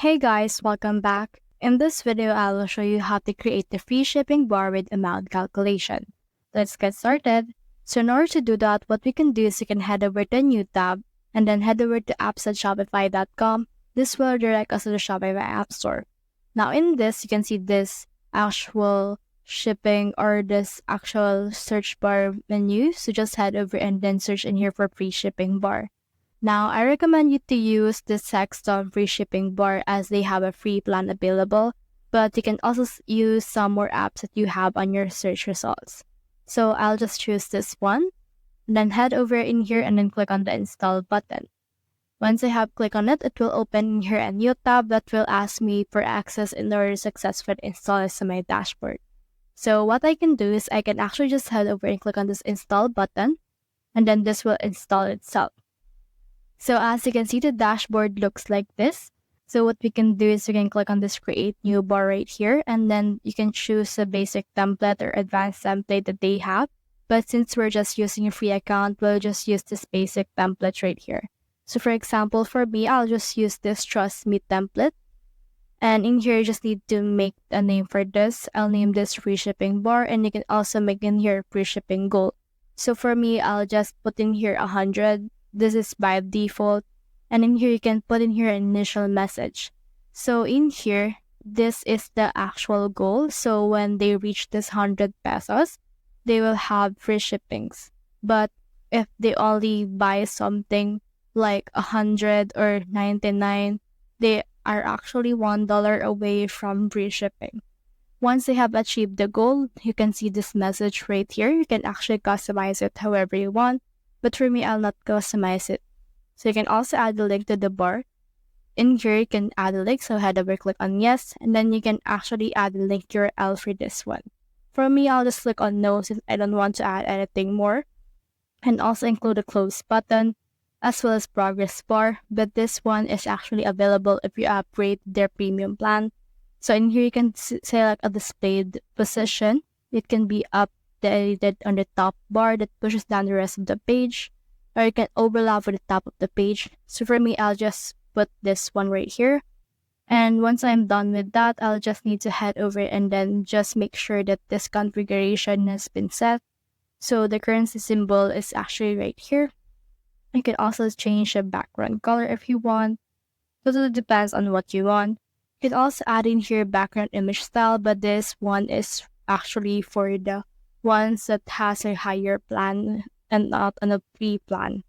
Hey guys, welcome back. In this video, I will show you how to create the free shipping bar with amount calculation. Let's get started. So in order to do that, what we can do is you can head over to a new tab and then head over to apps.shopify.com. This will direct us to the Shopify App Store. Now in this, you can see this actual shipping or this actual search bar menu. So just head over and then search in here for free shipping bar. Now, I recommend you to use the Sexton free shipping bar as they have a free plan available, but you can also use some more apps that you have on your search results. So I'll just choose this one, then head over in here and then click on the install button. Once I have clicked on it, it will open here a new tab that will ask me for access in order to successfully install it to my dashboard. So what I can do is I can actually just head over and click on this install button, and then this will install itself. So as you can see, the dashboard looks like this. So what we can do is we can click on this create new bar right here, and then you can choose a basic template or advanced template that they have. But since we're just using a free account, we'll just use this basic template right here. So for example, for me, I'll just use this trust me template. And in here, you just need to make a name for this. I'll name this free shipping bar, and you can also make in here free shipping goal. So for me, I'll just put in here 100. This is by default, and in here you can put in here an initial message. So in here, this is the actual goal. So when they reach this 100 pesos, they will have free shippings. But if they only buy something like 100 or 99, they are actually $1 away from free shipping. Once they have achieved the goal, you can see this message right here. You can actually customize it however you want. But for me, I'll not customize it. So you can also add a link to the bar. In here, you can add a link. So head over, click on yes. And then you can actually add a link URL for this one. For me, I'll just click on no since I don't want to add anything more. And also include a close button as well as progress bar. But this one is actually available if you upgrade their premium plan. So in here, you can select a displayed position. It can be updated on the top bar that pushes down the rest of the page, or you can overlap with the top of the page. So for me, I'll just put this one right here. And once I'm done with that, I'll just need to head over and then just make sure that this configuration has been set. So the currency symbol is actually right here. You can also change the background color if you want. Totally depends on what you want. You can also add in here background image style, but this one is actually for the ones that has a higher plan and not on a free plan.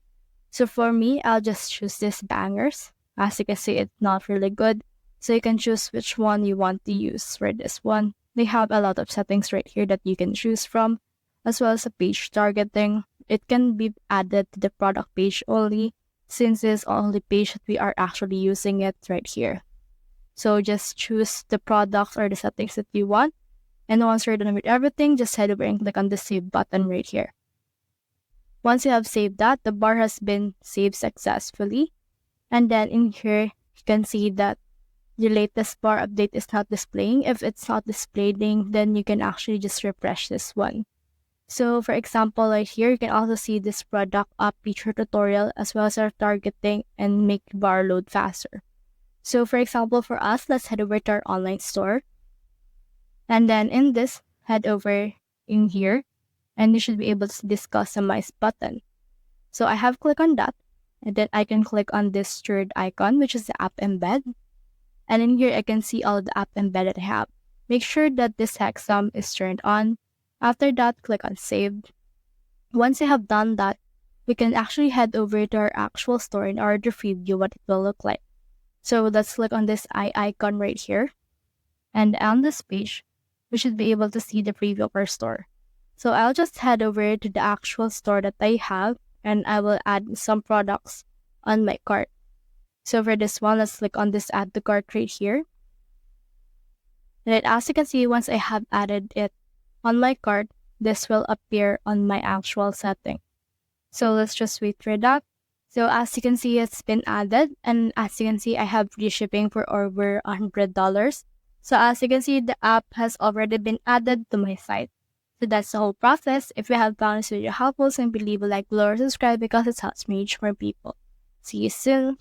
So for me, I'll just choose this bangers. As you can see, it's not really good. So you can choose which one you want to use for this one. They have a lot of settings right here that you can choose from, as well as a page targeting. It can be added to the product page only, since it's only page that we are actually using it right here. So just choose the products or the settings that you want. And once you're done with everything, just head over and click on the save button right here. Once you have saved that, the bar has been saved successfully. And then in here, you can see that the latest bar update is not displaying. If it's not displaying, then you can actually just refresh this one. So for example, right here, you can also see this product up feature tutorial as well as our targeting and make bar load faster. So for example, for us, let's head over to our online store. And then in this, head over in here, and you should be able to see this customize button. So I have clicked on that, and then I can click on this third icon, which is the app embed. And in here, I can see all the app embed that I have. Make sure that this hex sum is turned on. After that, click on save. Once you have done that, we can actually head over to our actual store in order to preview what it will look like. So let's click on this eye icon right here. And on this page, we should be able to see the preview of our store. So I'll just head over to the actual store that I have, and I will add some products on my cart. So for this one, let's click on this add to cart right here. And then as you can see, once I have added it on my cart, this will appear on my actual setting. So let's just wait for that. So as you can see, it's been added, and as you can see, I have free shipping for over $100. So as you can see, the app has already been added to my site. So that's the whole process. If you have found this video helpful, simply leave a like below or subscribe because it helps me reach more people. See you soon.